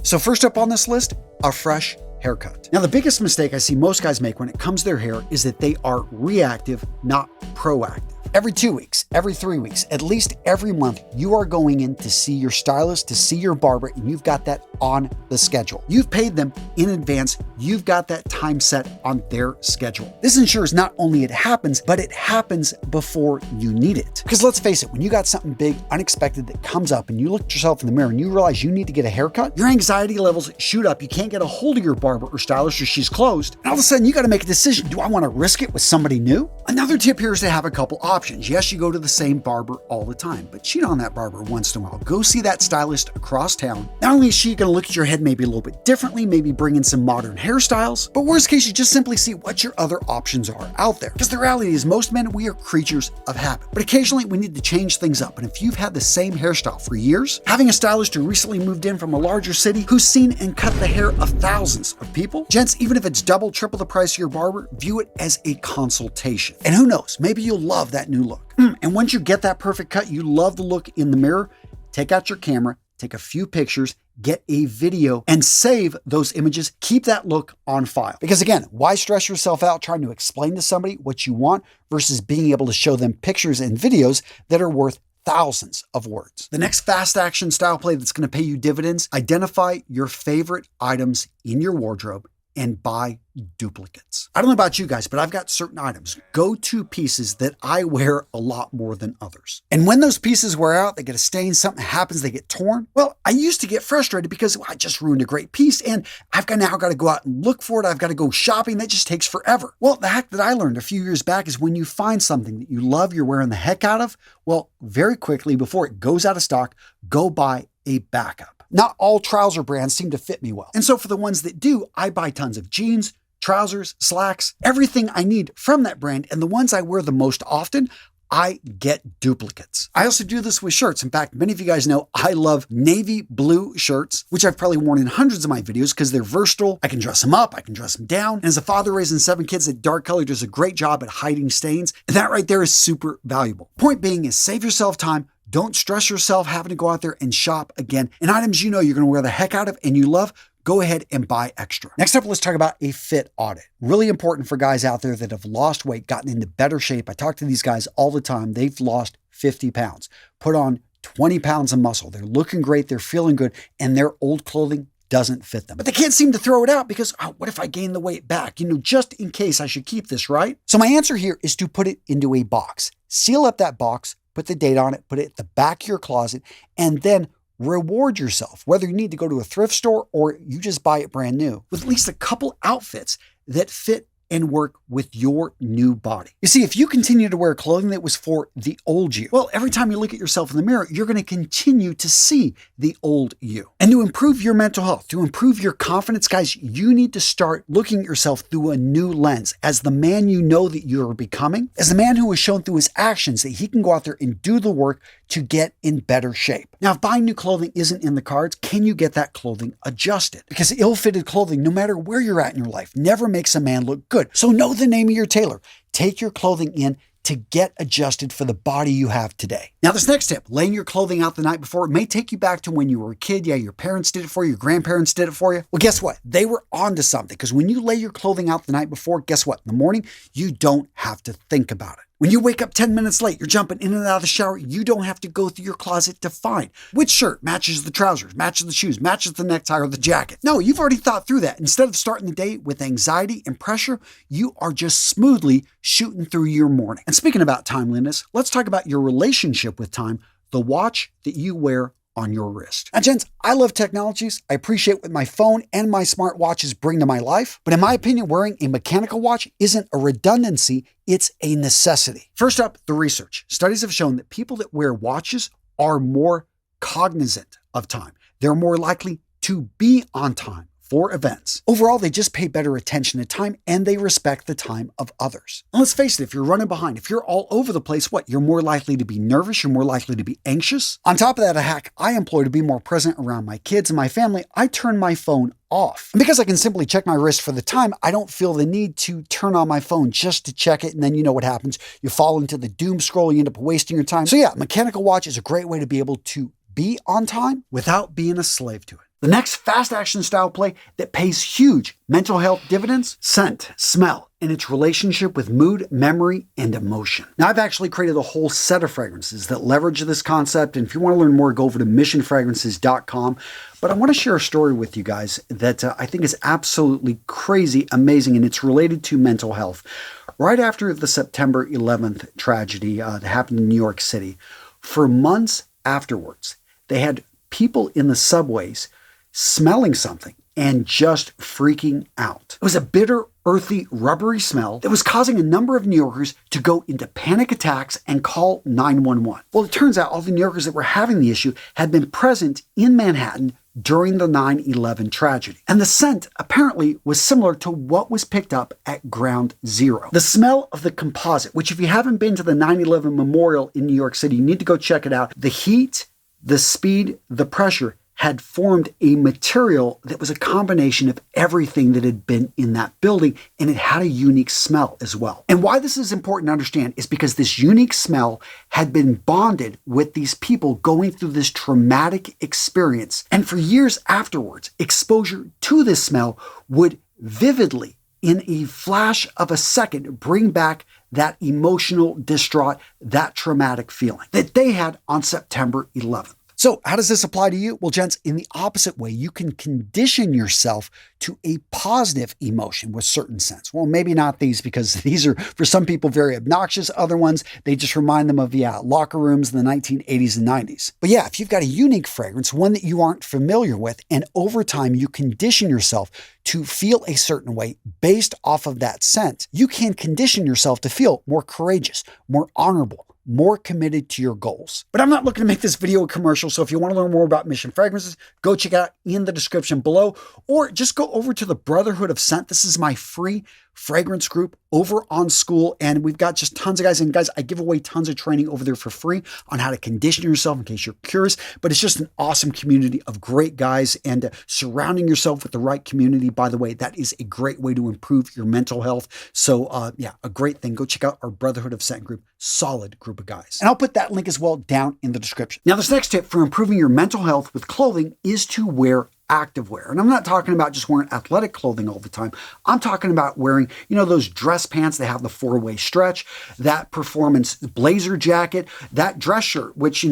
So first up on this list, a fresh haircut. Now, the biggest mistake I see most guys make when it comes to their hair is that they are reactive, not proactive. Every 2 weeks, every 3 weeks, at least every month, you are going in to see your stylist, to see your barber, and you've got that on the schedule. You've paid them in advance. You've got that time set on their schedule. This ensures not only it happens, but it happens before you need it. Because let's face it, when you got something big, unexpected that comes up and you look at yourself in the mirror and you realize you need to get a haircut, your anxiety levels shoot up. You can't get a hold of your barber or stylist or she's closed. And all of a sudden you got to make a decision. Do I want to risk it with somebody new? Another tip here is to have a couple options. Yes, you go to the same barber all the time, but cheat on that barber once in a while. Go see that stylist across town. Not only is she going to look at your head maybe a little bit differently, maybe bring in some modern hairstyles, but worst case, you just simply see what your other options are out there. Because the reality is most men, we are creatures of habit, but occasionally we need to change things up. And if you've had the same hairstyle for years, having a stylist who recently moved in from a larger city who's seen and cut the hair of thousands of people, gents, even if it's double, triple the price of your barber, view it as a consultation. And who knows, maybe you'll love that new look. And once you get that perfect cut, you love the look in the mirror, take out your camera, take a few pictures, get a video, and save those images. Keep that look on file. Because again, why stress yourself out trying to explain to somebody what you want versus being able to show them pictures and videos that are worth thousands of words? The next fast action style play that's going to pay you dividends, identify your favorite items in your wardrobe and buy duplicates. I don't know about you guys, but I've got certain items, go-to pieces that I wear a lot more than others. And when those pieces wear out, they get a stain, something happens, they get torn. Well, I used to get frustrated because I just ruined a great piece and I've now got to go out and look for it. I've got to go shopping. That just takes forever. Well, the hack that I learned a few years back is when you find something that you love, you're wearing the heck out of, well, very quickly before it goes out of stock, go buy a backup. Not all trouser brands seem to fit me well. And so for the ones that do, I buy tons of jeans, trousers, slacks, everything I need from that brand. And the ones I wear the most often, I get duplicates. I also do this with shirts. In fact, many of you guys know I love navy blue shirts, which I've probably worn in hundreds of my videos because they're versatile. I can dress them up, I can dress them down. And as a father raising 7 kids, that dark color does a great job at hiding stains. And that right there is super valuable. Point being is save yourself time. Don't stress yourself having to go out there and shop again. And items you know you're going to wear the heck out of and you love, go ahead and buy extra. Next up, let's talk about a fit audit. Really important for guys out there that have lost weight, gotten into better shape. I talk to these guys all the time. They've lost 50 pounds, put on 20 pounds of muscle. They're looking great, they're feeling good, and their old clothing doesn't fit them. But they can't seem to throw it out because, what if I gain the weight back? Just in case I should keep this, right? So my answer here is to put it into a box. Seal up that box, put the date on it, put it at the back of your closet, and then reward yourself, whether you need to go to a thrift store or you just buy it brand new, with at least a couple outfits that fit and work with your new body. You see, if you continue to wear clothing that was for the old you, well, every time you look at yourself in the mirror, you're going to continue to see the old you. And to improve your mental health, to improve your confidence, guys, you need to start looking at yourself through a new lens as the man you know that you're becoming, as the man who has shown through his actions that he can go out there and do the work to get in better shape. Now, if buying new clothing isn't in the cards, can you get that clothing adjusted? Because ill-fitted clothing, no matter where you're at in your life, never makes a man look good. So know the name of your tailor. Take your clothing in to get adjusted for the body you have today. Now, this next tip, laying your clothing out the night before, it may take you back to when you were a kid. Yeah, your parents did it for you, your grandparents did it for you. Well, guess what? They were onto something, because when you lay your clothing out the night before, guess what? In the morning, you don't have to think about it. When you wake up 10 minutes late, you're jumping in and out of the shower, you don't have to go through your closet to find which shirt matches the trousers, matches the shoes, matches the necktie or the jacket. No, you've already thought through that. Instead of starting the day with anxiety and pressure, you are just smoothly shooting through your morning. And speaking about timeliness, let's talk about your relationship with time, the watch that you wear on your wrist. Now, gents, I love technologies. I appreciate what my phone and my smartwatches bring to my life. But in my opinion, wearing a mechanical watch isn't a redundancy, it's a necessity. First up, the research. Studies have shown that people that wear watches are more cognizant of time. They're more likely to be on time for events. Overall, they just pay better attention to time and they respect the time of others. And let's face it, if you're running behind, if you're all over the place, you're more likely to be nervous, you're more likely to be anxious. On top of that, a hack I employ to be more present around my kids and my family, I turn my phone off. And because I can simply check my wrist for the time, I don't feel the need to turn on my phone just to check it. And then you know what happens. You fall into the doom scroll, you end up wasting your time. So yeah, mechanical watch is a great way to be able to be on time without being a slave to it. The next fast action style play that pays huge mental health dividends: scent, smell, and its relationship with mood, memory, and emotion. Now, I've actually created a whole set of fragrances that leverage this concept, and if you want to learn more, go over to missionfragrances.com. But I want to share a story with you guys that I think is absolutely crazy, amazing, and it's related to mental health. Right after the September 11th tragedy that happened in New York City, for months afterwards, they had people in the subways smelling something and just freaking out. It was a bitter, earthy, rubbery smell that was causing a number of New Yorkers to go into panic attacks and call 911. Well, it turns out all the New Yorkers that were having the issue had been present in Manhattan during the 9/11 tragedy. And the scent apparently was similar to what was picked up at Ground Zero. The smell of the composite, which if you haven't been to the 9/11 memorial in New York City, you need to go check it out. The heat, the speed, the pressure had formed a material that was a combination of everything that had been in that building, and it had a unique smell as well. And why this is important to understand is because this unique smell had been bonded with these people going through this traumatic experience. And for years afterwards, exposure to this smell would vividly, in a flash of a second, bring back that emotional, distraught, that traumatic feeling that they had on September 11th. So how does this apply to you? Well, gents, in the opposite way, you can condition yourself to a positive emotion with certain scents. Well, maybe not these, because these are, for some people, very obnoxious. Other ones, they just remind them of, locker rooms in the 1980s and 90s. But yeah, if you've got a unique fragrance, one that you aren't familiar with, and over time you condition yourself to feel a certain way based off of that scent, you can condition yourself to feel more courageous, more honorable, more committed to your goals. But I'm not looking to make this video a commercial, so if you want to learn more about Mission Fragrances, go check it out in the description below, or just go over to the Brotherhood of Scent. This is my free fragrance group over on School, and we've got just tons of guys. And guys, I give away tons of training over there for free on how to condition yourself in case you're curious. But it's just an awesome community of great guys, and surrounding yourself with the right community, by the way, that is a great way to improve your mental health. So a great thing. Go check out our Brotherhood of Scent group. Solid group of guys. And I'll put that link as well down in the description. Now, this next tip for improving your mental health with clothing is to wear activewear. And I'm not talking about just wearing athletic clothing all the time. I'm talking about wearing, those dress pants that have the four-way stretch, that performance blazer jacket, that dress shirt, which,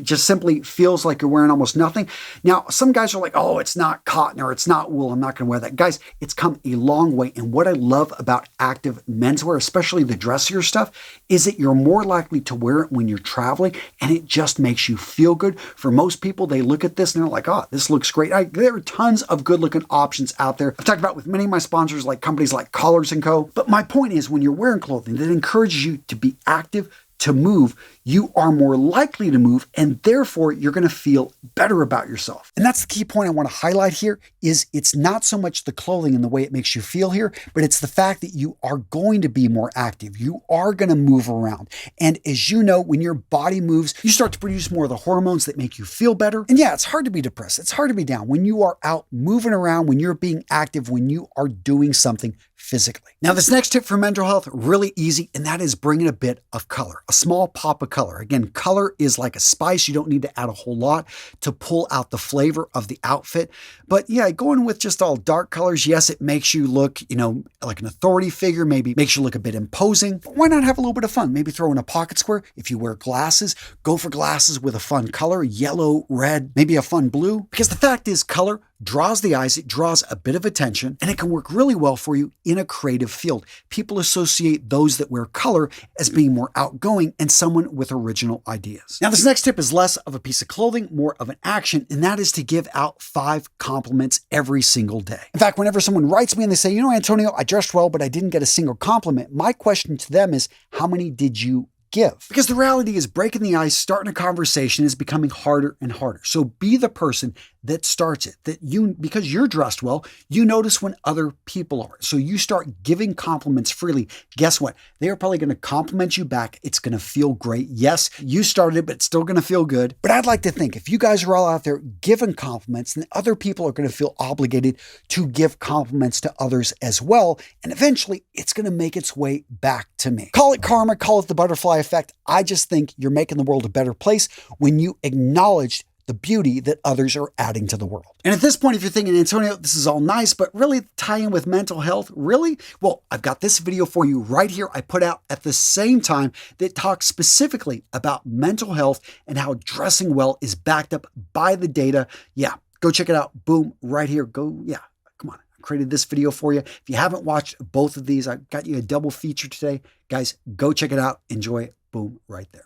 just simply feels like you're wearing almost nothing. Now, some guys are like, oh, it's not cotton or it's not wool, I'm not going to wear that. Guys, it's come a long way. And what I love about active menswear, especially the dressier stuff, is that you're more likely to wear it when you're traveling, and it just makes you feel good. For most people, they look at this and they're like, oh, this looks great. There are tons of good looking options out there. I've talked about with many of my sponsors, like companies like Collars & Co. But my point is, when you're wearing clothing that encourages you to be active, to move, you are more likely to move, and therefore you're going to feel better about yourself. And that's the key point I want to highlight here, is it's not so much the clothing and the way it makes you feel here, but it's the fact that you are going to be more active. You are going to move around. And as you know, when your body moves, you start to produce more of the hormones that make you feel better. And yeah, it's hard to be depressed. It's hard to be down when you are out moving around, when you're being active, when you are doing something physically. Now, this next tip for mental health, really easy, and that is bringing a bit of color, a small pop of color. Again, color is like a spice. You don't need to add a whole lot to pull out the flavor of the outfit. But yeah, going with just all dark colors, yes, it makes you look, like an authority figure, maybe makes you look a bit imposing. But why not have a little bit of fun? Maybe throw in a pocket square. If you wear glasses, go for glasses with a fun color, yellow, red, maybe a fun blue. Because the fact is, color draws the eyes, it draws a bit of attention, and it can work really well for you in a creative field. People associate those that wear color as being more outgoing and someone with original ideas. Now, this next tip is less of a piece of clothing, more of an action, and that is to give out 5 compliments every single day. In fact, whenever someone writes me and they say, Antonio, I dressed well, but I didn't get a single compliment, my question to them is, how many did you give? Because the reality is, breaking the ice, starting a conversation is becoming harder and harder. So be the person that starts it, because you're dressed well, you notice when other people are. So you start giving compliments freely. Guess what? They are probably going to compliment you back. It's going to feel great. Yes, you started it, but it's still going to feel good. But I'd like to think if you guys are all out there giving compliments, then other people are going to feel obligated to give compliments to others as well. And eventually it's going to make its way back to me. Call it karma, call it the butterfly effect. I just think you're making the world a better place when you acknowledge the beauty that others are adding to the world. And at this point, if you're thinking, Antonio, this is all nice, but really tie in with mental health, really? Well, I've got this video for you right here I put out at the same time that talks specifically about mental health and how dressing well is backed up by the data. Yeah, go check it out. Boom, right here. Go, yeah, come on. I created this video for you. If you haven't watched both of these, I got you a double feature today. Guys, go check it out. Enjoy it. Boom, right there.